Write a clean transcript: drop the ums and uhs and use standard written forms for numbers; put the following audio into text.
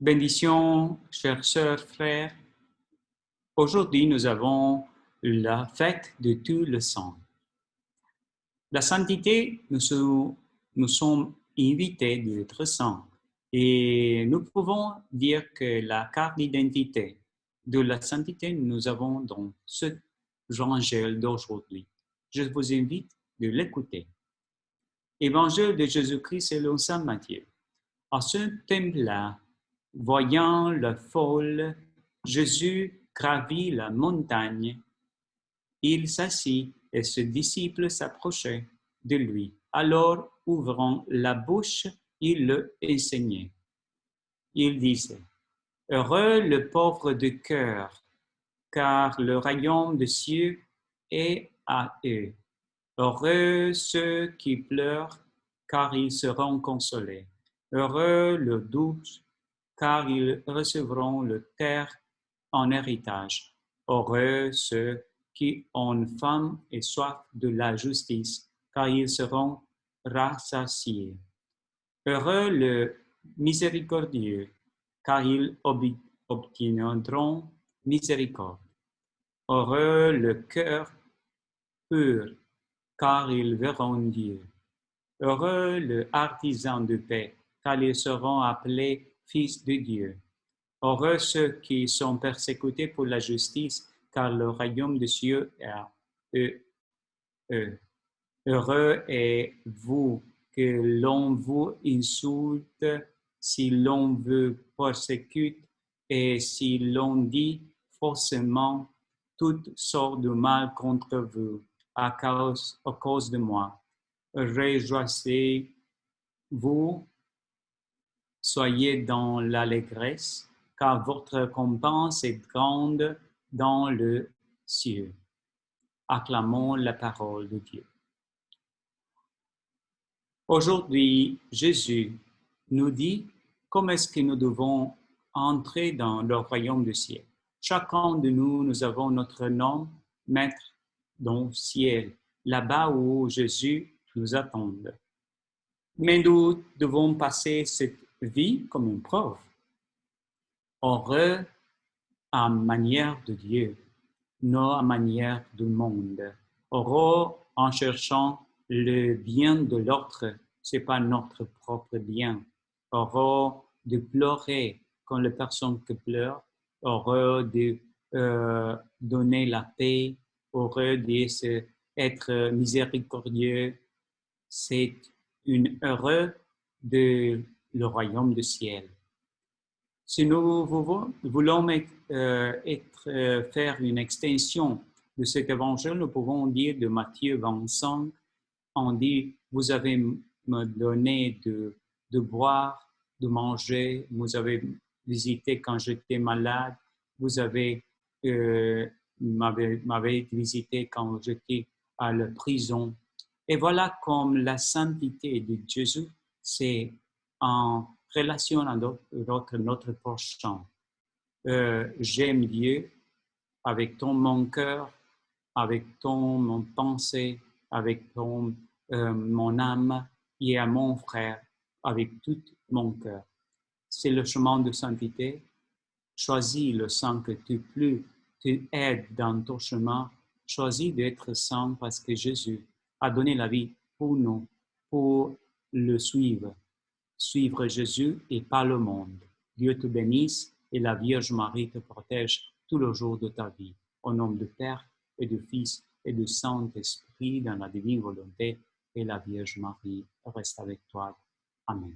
Bénédictions, chères sœurs, frères. Aujourd'hui, nous avons la fête de tous les saints. La sainteté, nous sommes invités d'être saints. Et nous pouvons dire que la carte d'identité de la sainteté, nous avons dans ce évangile d'aujourd'hui. Je vous invite de l'écouter. Évangile de Jésus-Christ selon saint Matthieu. À ce temps-là, voyant la foule, Jésus gravit la montagne. Il s'assit et ses disciples s'approchaient de lui. Alors, ouvrant la bouche, il le enseignait. Il disait, « Heureux le pauvre de cœur, car le royaume des cieux est à eux. Heureux ceux qui pleurent, car ils seront consolés. Heureux le doux, car ils recevront la terre en héritage. Heureux ceux qui ont faim et soif de la justice, car ils seront rassasiés. Heureux le miséricordieux, car ils obtiendront miséricorde. Heureux le cœur pur, car ils verront Dieu. Heureux le artisan de paix, car ils seront appelés fils de Dieu. Heureux ceux qui sont persécutés pour la justice, car le royaume des cieux est à eux. Heureux êtes-vous que l'on vous insulte, si l'on vous persécute et si l'on dit faussement toutes sortes de mal contre vous à cause de moi. Réjouissez-vous, soyez dans l'allégresse, car votre récompense est grande dans le ciel. Acclamons la parole de Dieu. Aujourd'hui, Jésus nous dit comment est-ce que nous devons entrer dans le royaume du ciel. Chacun de nous, nous avons notre nom, maître dans le ciel, là-bas où Jésus nous attend. Mais nous devons passer cette vie comme une preuve, heureux à manière de Dieu, non à manière du monde. Heureux en cherchant le bien de l'autre, c'est pas notre propre bien. Heureux de pleurer quand les personnes qui pleurent, heureux de donner la paix, heureux d'être miséricordieux. C'est une heureux de le royaume du ciel. Si nous voulons faire une extension de cet évangile, nous pouvons dire de Matthieu 25, on dit, vous avez me donné de boire, de manger, vous avez visité quand j'étais malade, vous avez m'avez visité quand j'étais à la prison. Et voilà comme la sainteté de Jésus, c'est en relation à notre prochain. J'aime Dieu avec tout mon cœur, avec tout mon pensée, avec mon âme et à mon frère, avec tout mon cœur. C'est le chemin de sainteté. Choisis le saint que tu aides dans ton chemin. Choisis d'être saint parce que Jésus a donné la vie pour nous, pour le suivre. Suivre Jésus et pas le monde. Dieu te bénisse et la Vierge Marie te protège tous les jours de ta vie. Au nom du Père et du Fils et du Saint-Esprit, dans la divine volonté, et la Vierge Marie reste avec toi. Amen.